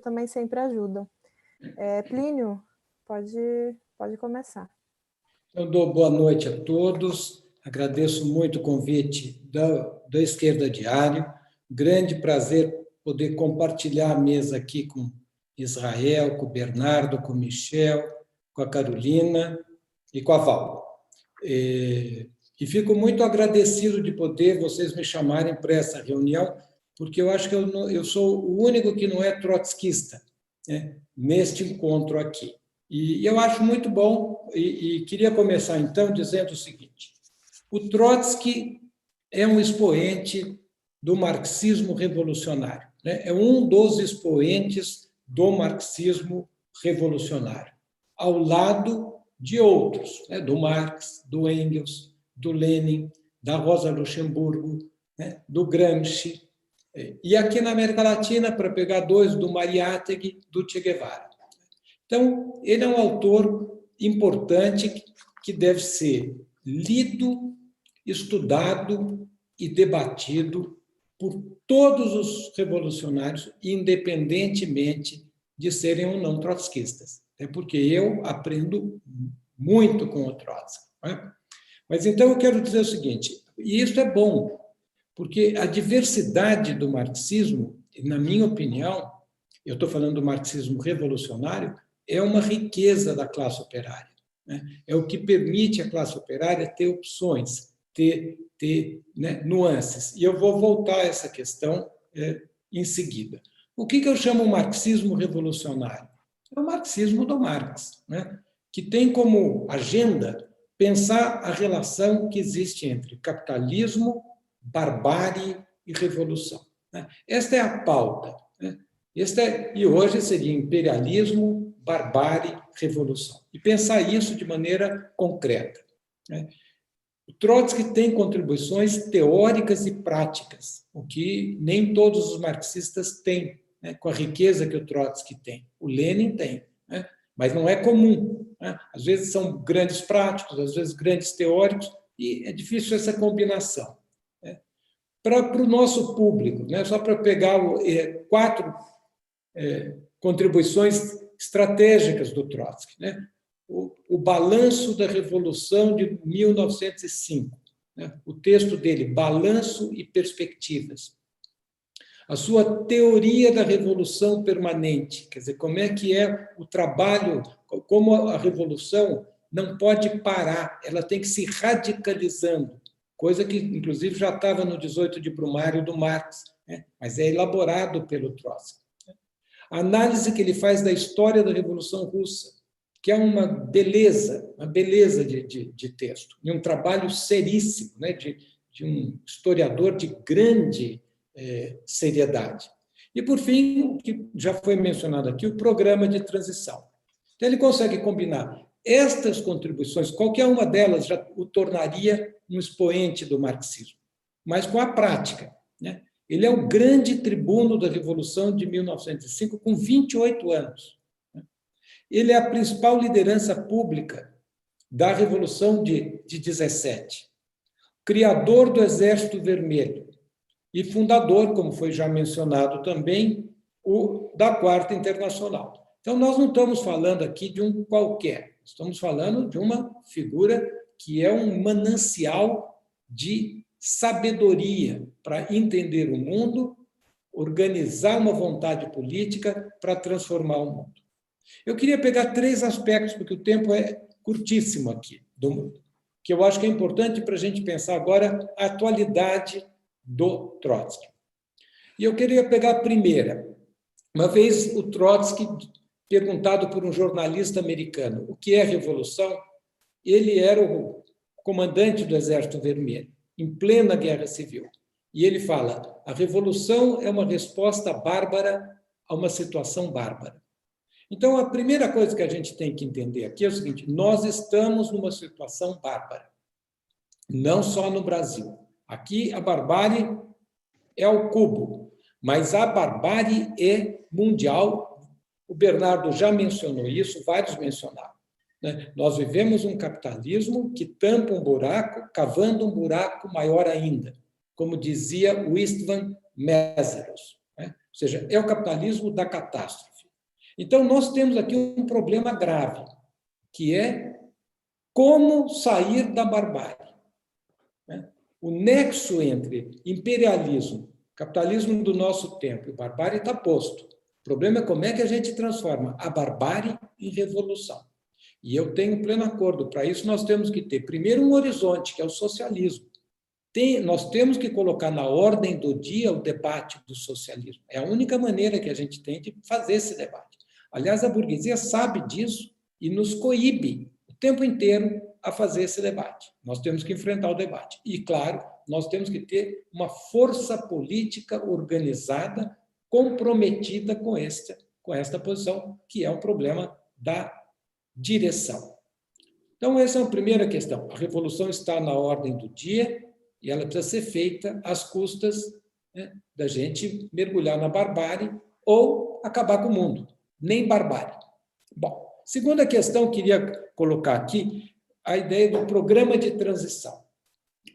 também sempre ajudam. Plínio, pode começar. Eu dou boa noite a todos, agradeço muito o convite da Esquerda Diário, grande prazer poder compartilhar a mesa aqui com Israel, com o Bernardo, com o Michel, com a Carolina e com a Val. E fico muito agradecido de poder vocês me chamarem para essa reunião, porque eu acho que eu sou o único que não é trotskista, né, neste encontro aqui. E eu acho muito bom, e queria começar, então, dizendo o seguinte: o Trotsky é um expoente do marxismo revolucionário, né? É um dos expoentes do marxismo revolucionário, ao lado de outros, né? Do Marx, do Engels, do Lenin, da Rosa Luxemburgo, né? Do Gramsci, e aqui na América Latina, para pegar dois, do Mariátegui, do Che Guevara. Então, ele é um autor importante que deve ser lido, estudado e debatido por todos os revolucionários, independentemente de serem ou não trotskistas. É porque eu aprendo muito com o Trotsky, né? Mas então eu quero dizer o seguinte, e isso é bom, porque a diversidade do marxismo, na minha opinião, eu estou falando do marxismo revolucionário, é uma riqueza da classe operária, né? É o que permite à classe operária ter opções, ter né, nuances. E eu vou voltar a essa questão em seguida. O que eu chamo marxismo revolucionário? É o marxismo do Marx, né? Que tem como agenda pensar a relação que existe entre capitalismo, barbárie e revolução, né? Esta é a pauta, né? E hoje seria imperialismo, barbárie, revolução. E pensar isso de maneira concreta, né? O Trotsky tem contribuições teóricas e práticas, o que nem todos os marxistas têm, né? Com a riqueza que o Trotsky tem. O Lenin tem, né? Mas não é comum, né? Às vezes são grandes práticos, às vezes grandes teóricos, e é difícil essa combinação, né? Para o nosso público, né? Só para pegar 4 contribuições estratégicas do Trotsky, né? O balanço da Revolução de 1905, né? O texto dele, Balanço e Perspectivas. A sua teoria da revolução permanente, quer dizer, como é que é o trabalho, como a revolução não pode parar, ela tem que se radicalizando, coisa que, inclusive, já estava no 18 de Brumário do Marx, né? Mas é elaborado pelo Trotsky. A análise que ele faz da história da Revolução Russa, que é uma beleza de texto, e um trabalho seríssimo, né, de um historiador de grande seriedade. E, por fim, o que já foi mencionado aqui, o programa de transição. Então, ele consegue combinar estas contribuições, qualquer uma delas já o tornaria um expoente do marxismo, mas com a prática, né? Ele é o grande tribuno da Revolução de 1905, com 28 anos. Ele é a principal liderança pública da Revolução de 17, criador do Exército Vermelho e fundador, como foi já mencionado também, da Quarta Internacional. Então, nós não estamos falando aqui de um qualquer, estamos falando de uma figura que é um manancial de sabedoria para entender o mundo, organizar uma vontade política para transformar o mundo. Eu queria pegar 3 aspectos, porque o tempo é curtíssimo aqui, do mundo, que eu acho que é importante para a gente pensar agora a atualidade do Trotsky. E eu queria pegar a primeira. Uma vez o Trotsky, perguntado por um jornalista americano o que é revolução, ele era o comandante do Exército Vermelho, em plena Guerra Civil. E ele fala: a revolução é uma resposta bárbara a uma situação bárbara. Então, a primeira coisa que a gente tem que entender aqui é o seguinte: nós estamos numa situação bárbara, não só no Brasil. Aqui a barbárie é ao cubo, mas a barbárie é mundial. O Bernardo já mencionou isso, vários mencionaram, né? Nós vivemos um capitalismo que tampa um buraco, cavando um buraco maior ainda, como dizia o Istvan Messeros, né? seja, é o capitalismo da catástrofe. Então, nós temos aqui um problema grave, que é como sair da barbárie. O nexo entre imperialismo, capitalismo do nosso tempo e barbárie está posto. O problema é como é que a gente transforma a barbárie em revolução. E eu tenho pleno acordo. Para isso, nós temos que ter, primeiro, um horizonte, que é o socialismo. Nós temos que colocar na ordem do dia o debate do socialismo. É a única maneira que a gente tem de fazer esse debate. Aliás, a burguesia sabe disso e nos coíbe o tempo inteiro a fazer esse debate. Nós temos que enfrentar o debate. E, claro, nós temos que ter uma força política organizada, comprometida com esta posição, que é um problema da direção. Então, essa é a primeira questão. A revolução está na ordem do dia e ela precisa ser feita às custas, né, da gente mergulhar na barbárie ou acabar com o mundo. Nem barbárie. Bom, segunda questão que eu queria colocar aqui, a ideia do programa de transição.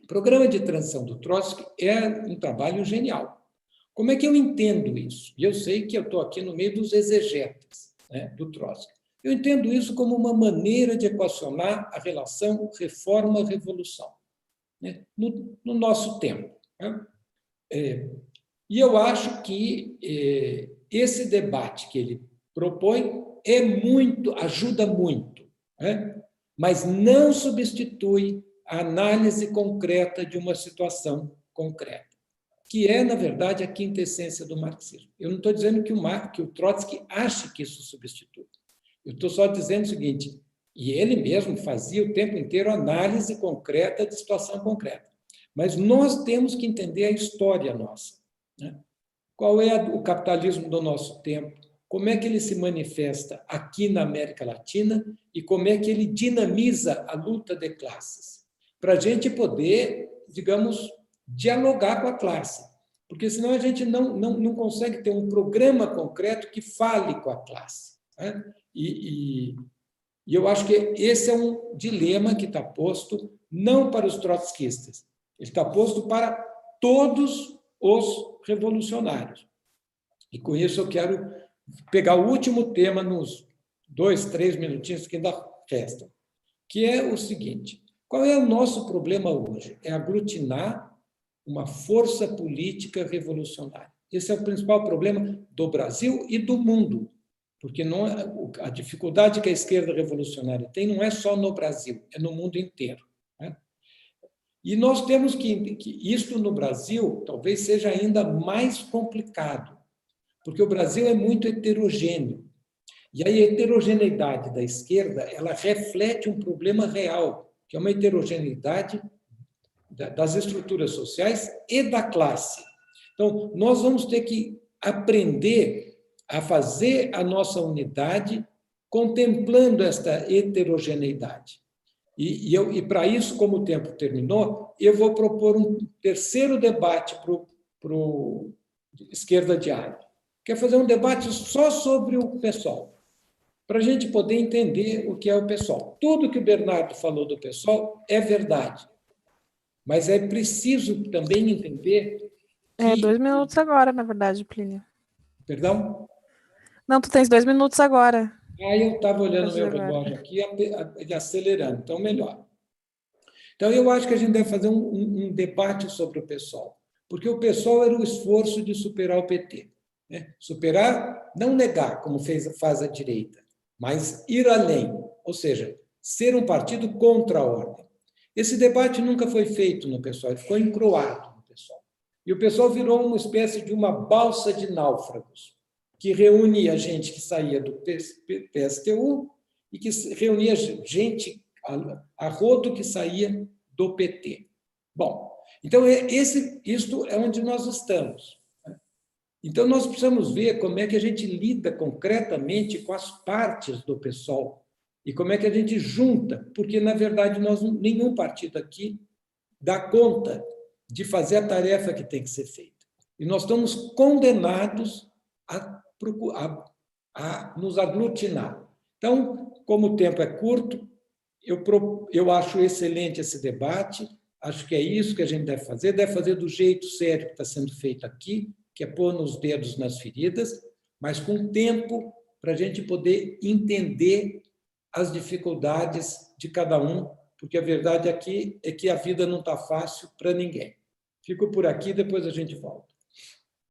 O programa de transição do Trotsky é um trabalho genial. Como é que eu entendo isso? E eu sei que eu estou aqui no meio dos exegetas, né, do Trotsky. Eu entendo isso como uma maneira de equacionar a relação reforma-revolução, né, no nosso tempo. Né? E eu acho que esse debate que ele propõe ajuda muito, né? Mas não substitui a análise concreta de uma situação concreta, que é, na verdade, a quintessência do marxismo. Eu não estou dizendo que o Trotsky ache que isso substitui. Eu estou só dizendo o seguinte, e ele mesmo fazia o tempo inteiro análise concreta de situação concreta. Mas nós temos que entender a história nossa, né? Qual é o capitalismo do nosso tempo? Como é que ele se manifesta aqui na América Latina e como é que ele dinamiza a luta de classes? Para a gente poder, digamos, dialogar com a classe. Porque senão a gente não consegue ter um programa concreto que fale com a classe, né? E eu acho que esse é um dilema que está posto não para os trotskistas, ele está posto para todos os revolucionários. E com isso eu quero pegar o último tema nos 2, 3 minutinhos que ainda restam, que é o seguinte: qual é o nosso problema hoje? É aglutinar uma força política revolucionária. Esse é o principal problema do Brasil e do mundo, porque não a dificuldade que a esquerda revolucionária tem não é só no Brasil, é no mundo inteiro, né? E nós temos que isto no Brasil talvez seja ainda mais complicado, porque o Brasil é muito heterogêneo. E a heterogeneidade da esquerda, ela reflete um problema real, que é uma heterogeneidade das estruturas sociais e da classe. Então, nós vamos ter que aprender a fazer a nossa unidade contemplando esta heterogeneidade. E para isso, como o tempo terminou, eu vou propor um terceiro debate para o Esquerda Diária, que é fazer um debate só sobre o PSOL, para a gente poder entender o que é o PSOL. Tudo que o Bernardo falou do PSOL é verdade, mas é preciso também entender que... 2 minutos agora, na verdade, Plínio. Perdão? Não, tu tens 2 minutos agora. Eu estava olhando meu relógio aqui e acelerando, então melhor. Então, eu acho que a gente deve fazer um debate sobre o PSOL, porque o PSOL era o esforço de superar o PT. Né? Superar, não negar, como faz a direita, mas ir além, ou seja, ser um partido contra a ordem. Esse debate nunca foi feito no PSOL, ele ficou encruado no PSOL. E o PSOL virou uma espécie de uma balsa de náufragos, que reunia gente que saía do PSTU e que reunia gente a rodo que saía do PT. Bom, então isto é onde nós estamos. Então nós precisamos ver como é que a gente lida concretamente com as partes do PSOL e como é que a gente junta, porque na verdade nenhum partido aqui dá conta de fazer a tarefa que tem que ser feita. E nós estamos condenados a nos aglutinar. Então, como o tempo é curto, eu acho excelente esse debate, acho que é isso que a gente deve fazer do jeito sério que está sendo feito aqui, que é pôr os dedos nas feridas, mas com tempo para a gente poder entender as dificuldades de cada um, porque a verdade aqui é que a vida não está fácil para ninguém. Fico por aqui, depois a gente volta.